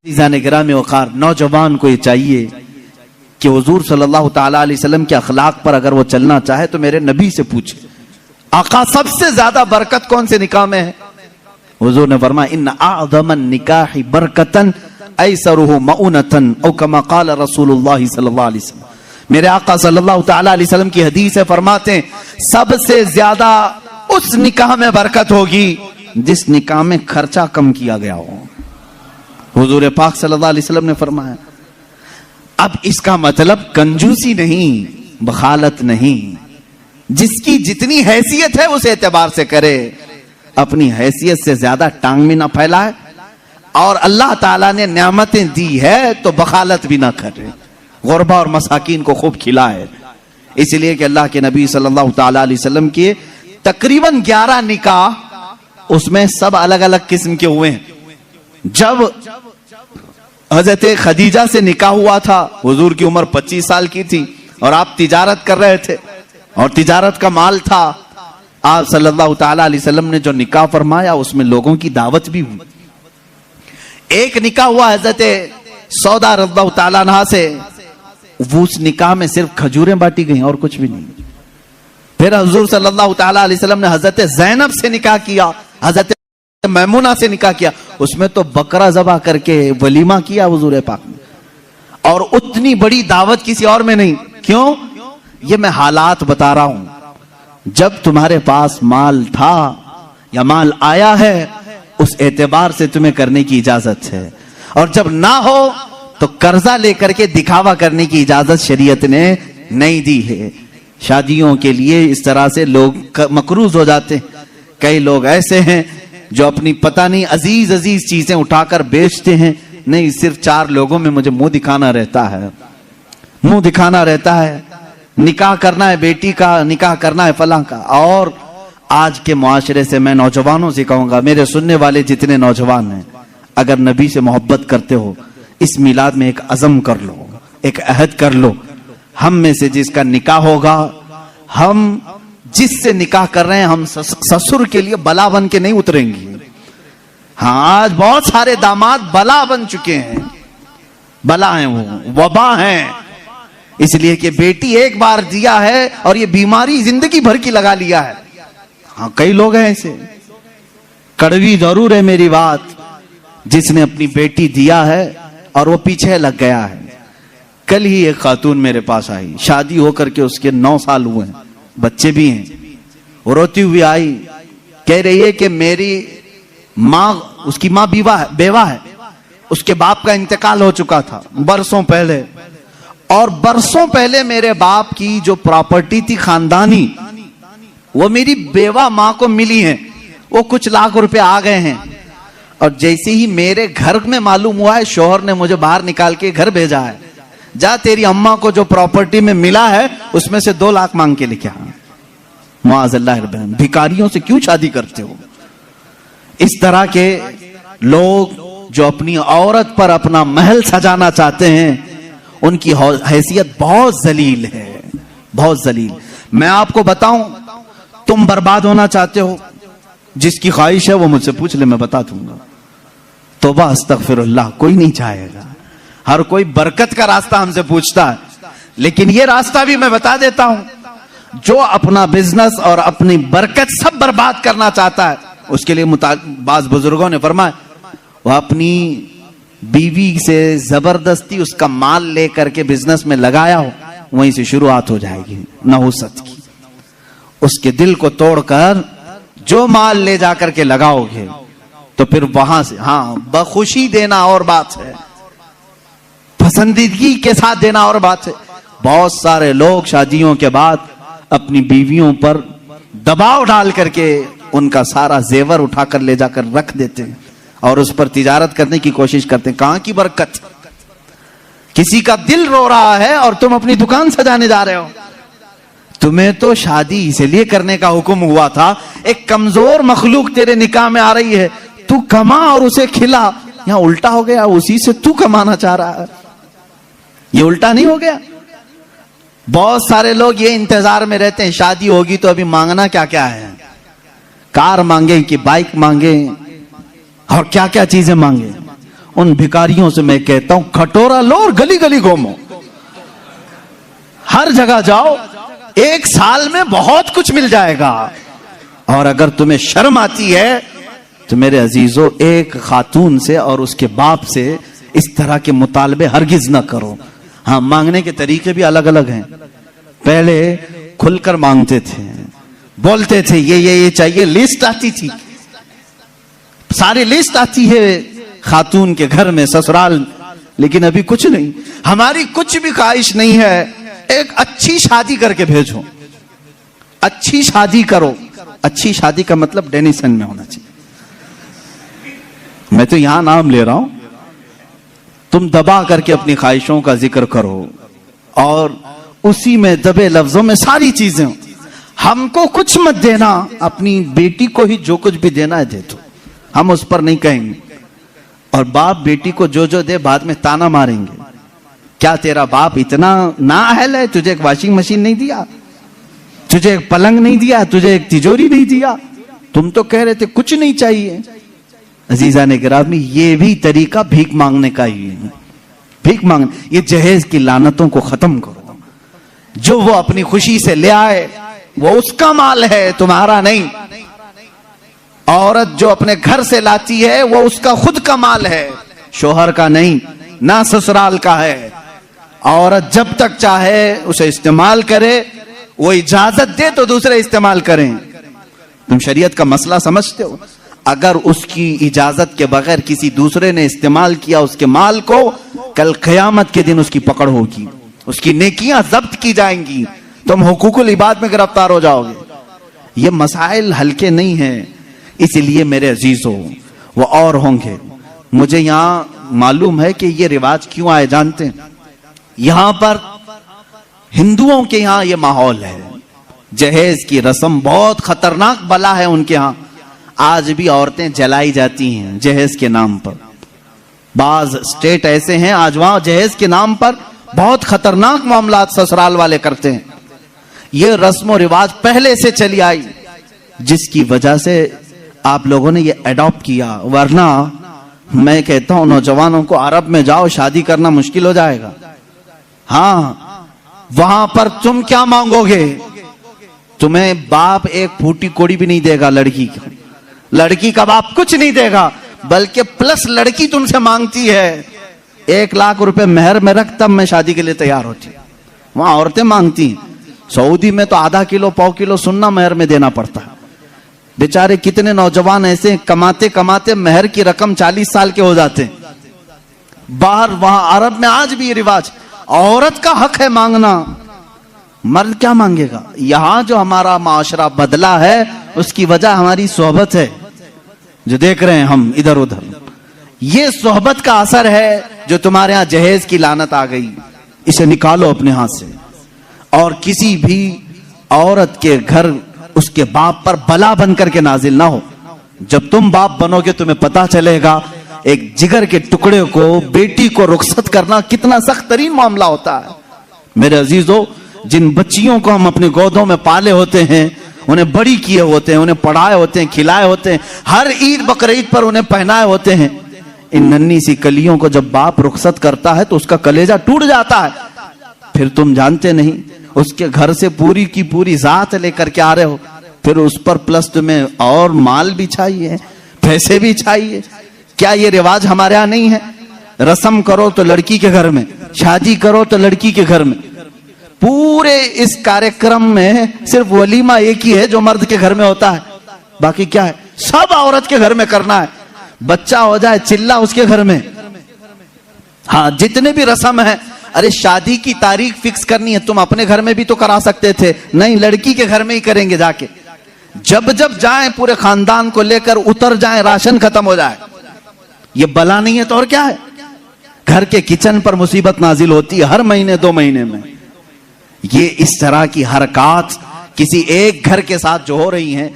गिराम वक़ार नौजवान को ये चाहिए कि हुजूर सल्लल्लाहु ताला अलैहि वसल्लम के अखलाक पर अगर वो चलना चाहे तो मेरे नबी से पूछे, आका सबसे ज्यादा बरकत कौन से निकाह में है? हुजूर ने फरमाया इन्ना अअज़मन निकाहि बरकतन ऐसरुहु मऊनतन औ कमा क़ाल रसूलुल्लाह सल्लल्लाहु अलैहि वसल्लम। मेरे आका सल्लल्लाहु ताला अलैहि वसल्लम की हदीस है, फरमाते हैं सबसे ज्यादा उस निकाह में बरकत होगी जिस निकाह में खर्चा कम किया गया हो। हुजूर पाक सल्लल्लाहु अलैहि वसल्लम ने फरमाया। अब इसका मतलब कंजूसी नहीं, बखालत नहीं, जिसकी जितनी हैसियत है उस एतबार से करे, अपनी हैसियत से ज्यादा टांग भी ना फैलाए, और अल्लाह ताला ने नेमतें दी है तो बखालत भी ना करे, गुरबा और मसाकीन को खूब खिलाए। इसलिए कि अल्लाह के नबी सल्लल्लाहु ताला अलैहि वसल्लम के तकरीबन 11 निकाह, उसमें सब अलग अलग किस्म के हुए हैं। जब हजरत खदीजा से निकाह हुआ था, हुजूर की उम्र 25 साल की थी और आप तिजारत कर रहे थे और तिजारत का माल था। आप सल्लल्लाहु ताला अलैहि वसल्लम ने जो निकाह फरमाया उसमें लोगों की दावत भी हुई। एक निकाह हुआ हजरत सौदा रज़ियल्लाहु ताला अन्हा से, वो उस निकाह में सिर्फ खजूरें बांटी गई और कुछ भी नहीं। फिर हुजूर सल्लल्लाहु ताला अलैहि वसल्लम ने हजरत ज़ैनब से निकाह किया, हजरत मैमुना से निकाह किया, उसमें तो बकरा ज़बह करके वलीमा किया हुजूर पाक ने, और उतनी बड़ी दावत किसी और में नहीं। क्यों? ये मैं हालात बता रहा हूं। जब तुम्हारे पास माल था या माल आया है उस एतबार से तुम्हें करने की इजाजत है, और जब ना हो तो कर्जा लेकर के दिखावा करने की इजाजत शरीयत ने नहीं दी है। शादियों के लिए इस तरह से लोग मकरूज हो जाते हैं। कई लोग ऐसे हैं जो अपनी पता नहीं अजीज अजीज चीजें उठाकर बेचते हैं, नहीं सिर्फ 4 लोगों में मुझे मुंह दिखाना रहता है, मुंह दिखाना रहता है, निकाह करना है बेटी का, निकाह करना है फलां का। और आज के मुआशरे से मैं नौजवानों से कहूंगा, मेरे सुनने वाले जितने नौजवान हैं, अगर नबी से मोहब्बत करते हो इस मिलाद में एक अज़म कर लो, एक अहद कर लो, हम में से जिसका निकाह होगा, हम जिससे निकाह कर रहे हैं, हम ससुर के लिए बला बन के नहीं उतरेंगे। हाँ, आज बहुत सारे दामाद बला बन चुके हैं, बला हैं, वो वबा हैं, इसलिए कि बेटी एक बार दिया है और ये बीमारी जिंदगी भर की लगा लिया है। हाँ, कई लोग हैं ऐसे, कड़वी जरूर है मेरी बात, जिसने अपनी बेटी दिया है और वो पीछे लग गया है। कल ही एक खातून मेरे पास आई, शादी होकर के उसके 9 साल हुए हैं, बच्चे भी हैं। वो रोती हुई आई, कह रही है कि मेरी माँ, उसकी माँ बेवा है, उसके बाप का इंतकाल हो चुका था बरसों पहले, और बरसों पहले मेरे बाप की जो प्रॉपर्टी थी खानदानी, वो मेरी बेवा माँ को मिली है, वो कुछ लाख रुपए आ गए हैं। और जैसे ही मेरे घर में मालूम हुआ है, शोहर ने मुझे बाहर निकाल के घर भेजा है, जा तेरी अम्मा को जो प्रॉपर्टी में मिला है उसमें से 2 लाख मांग के लेके आ। मुआज़ल्लाह, भिखारियों से क्यों शादी करते हो? इस तरह के लोग जो अपनी औरत पर अपना महल सजाना चाहते हैं, उनकी हैसियत बहुत जलील है, बहुत जलील। मैं आपको बताऊं, तुम बर्बाद होना चाहते हो, जिसकी ख्वाहिश है वो मुझसे पूछ ले, मैं बता दूंगा। तौबा अस्तगफिरुल्लाह, कोई नहीं चाहेगा, हर कोई बरकत का रास्ता हमसे पूछता है, लेकिन ये रास्ता भी मैं बता देता हूं, जो अपना बिजनेस और अपनी बरकत सब बर्बाद करना चाहता है, उसके लिए बाज बुजुर्गों ने फरमाया, वह अपनी बीवी से जबरदस्ती उसका माल लेकर के बिजनेस में लगाया हो, वहीं से शुरुआत हो जाएगी नहुसत की। उसके दिल को तोड़कर जो माल ले जाकर के लगाओगे तो फिर वहां से, हाँ, बखुशी देना और बात है, पसंदीदगी के साथ देना और बात है। बहुत सारे लोग शादियों के बाद अपनी बीवियों पर दबाव डाल करके उनका सारा जेवर उठाकर ले जाकर रख देते हैं और उस पर तिजारत करने की कोशिश करते हैं। कहां की बरकत? किसी का दिल रो रहा है और तुम अपनी दुकान सजाने जा रहे हो। तुम्हें तो शादी इसलिए करने का हुक्म हुआ था, एक कमजोर मखलूक तेरे निकाह में आ रही है, तू कमा और उसे खिला। यहां उल्टा हो गया, उसी से तू कमाना चाह रहा है, ये उल्टा नहीं हो गया? बहुत सारे लोग ये इंतजार में रहते हैं, शादी होगी तो अभी मांगना क्या क्या है, कार मांगे कि बाइक मांगे और क्या क्या चीजें मांगे। उन भिखारियों से मैं कहता हूं कटोरा लो और गली गली घूमो, हर जगह जाओ, 1 साल में बहुत कुछ मिल जाएगा। और अगर तुम्हें शर्म आती है तो मेरे अजीजों, एक खातून से और उसके बाप से इस तरह के मुतालबे हरगिज ना करो। हाँ, मांगने के तरीके भी अलग अलग हैं। पहले खुलकर मांगते थे, बोलते थे ये चाहिए, लिस्ट आती थी, सारी लिस्ट आती है खातून के घर में, ससुराल। लेकिन अभी कुछ नहीं, हमारी कुछ भी ख्वाहिश नहीं है, एक अच्छी शादी करके भेजो, अच्छी शादी करो। अच्छी शादी का मतलब डेनिसन में होना चाहिए। मैं तो यहां नाम ले रहा हूं, तुम दबा करके अपनी ख्वाहिशों का जिक्र करो और उसी में दबे लफ्जों में सारी चीजें। हमको कुछ मत देना, अपनी बेटी को ही जो कुछ भी देना है दे दो, हम उस पर नहीं कहेंगे। और बाप बेटी को जो जो दे बाद में ताना मारेंगे, क्या तेरा बाप इतना नाअहल है, तुझे एक वॉशिंग मशीन नहीं दिया, तुझे एक पलंग नहीं दिया, तुझे एक तिजोरी नहीं दिया, तुम तो कह रहे थे कुछ नहीं चाहिए। अजीजा ने गिरामी, ये भी तरीका भीख मांगने का ही है। भीख मांगने, ये जहेज की लानतों को खत्म करो। जो वो अपनी खुशी से ले आए वो उसका माल है, तुम्हारा नहीं। औरत जो अपने घर से लाती है वो उसका खुद का माल है, शोहर का नहीं, ना ससुराल का है। औरत जब तक चाहे उसे इस्तेमाल करे, वो इजाजत दे तो दूसरे इस्तेमाल करें। तुम शरीयत का मसला समझते हो? अगर उसकी इजाजत के बगैर किसी दूसरे ने इस्तेमाल किया उसके माल को, कल क़यामत के दिन उसकी पकड़ होगी, उसकी नेकियां जब्त की जाएंगी, तुम हुकूकुल इबाद में गिरफ्तार हो जाओगे। ये मसाइल हल्के नहीं हैं। इसलिए मेरे अजीजों, वो और होंगे। मुझे यहां मालूम है कि ये रिवाज क्यों आए, जानते हैं? यहां पर हिंदुओं के यहां ये माहौल है, जहेज की रस्म बहुत खतरनाक बला है उनके यहां। आज भी औरतें जलाई जाती हैं जहेज के नाम पर। बाज स्टेट ऐसे हैं आज वहां जहेज के नाम पर बहुत खतरनाक मामलात ससुराल वाले करते हैं। ये रस्म और रिवाज पहले से चली आई, जिसकी वजह से आप लोगों ने ये अडॉप्ट किया। वरना मैं कहता हूं नौजवानों को, अरब में जाओ, शादी करना मुश्किल हो जाएगा। हाँ, वहां पर तुम क्या मांगोगे? तुम्हें बाप एक फूटी कोड़ी भी नहीं देगा लड़की का, लड़की का बाप कुछ नहीं देगा, बल्कि प्लस लड़की तुमसे मांगती है 1 लाख रुपए मेहर में रख, तब मैं शादी के लिए तैयार होती। वहां औरतें मांगती हैं। सऊदी में तो आधा किलो पाव किलो सुन्ना मेहर में देना पड़ता है। बेचारे कितने नौजवान ऐसे कमाते कमाते मेहर की रकम 40 साल के हो जाते हैं। बाहर वहां अरब में आज भी ये रिवाज, औरत का हक है मांगना, मर्द क्या मांगेगा? यहां जो हमारा माशरा बदला है उसकी वजह हमारी सोहबत है, जो देख रहे हैं हम इधर उधर। ये सोहबत का असर है जो तुम्हारे यहां जहेज की लानत आ गई। इसे निकालो अपने हाथ से। और किसी भी औरत के घर उसके बाप पर बला बनकर के नाजिल ना हो। जब तुम बाप बनोगे तुम्हें पता चलेगा एक जिगर के टुकड़े को, बेटी को रुखसत करना कितना सख्त तरीन मामला होता है। मेरे अजीजों, जिन बच्चियों को हम अपने गोदों में पाले होते हैं, उन्हें बड़ी किए होते हैं, उन्हें पढ़ाए होते हैं, खिलाए होते हैं, हर ईद बकरीद पर उन्हें पहनाए होते हैं, इन नन्ही सी कलियों को जब बाप रुखसत करता है तो उसका कलेजा टूट जाता है। फिर तुम जानते नहीं, उसके घर से पूरी की पूरी जात लेकर के आ रहे हो, फिर उस पर प्लस तुम्हें और माल भी चाहिए, पैसे भी चाहिए। क्या ये रिवाज हमारे यहाँ नहीं है? रस्म करो तो लड़की के घर में, शादी करो तो लड़की के घर में। पूरे इस कार्यक्रम में सिर्फ वलीमा एक ही है जो मर्द के घर में होता है, बाकी क्या है? सब औरत के घर में करना है। बच्चा हो जाए चिल्ला उसके घर में। हाँ, जितने भी रस्म है, अरे शादी की तारीख फिक्स करनी है, तुम अपने घर में भी तो करा सकते थे, नहीं लड़की के घर में ही करेंगे जाके। जब जब जाएं पूरे खानदान को लेकर उतर जाएं, राशन खत्म हो जाए। ये बला नहीं है तो और क्या है? घर के किचन पर मुसीबत नाजिल होती है हर महीने 2 महीने में। ये इस तरह की हरकत किसी एक घर के साथ जो हो रही हैं,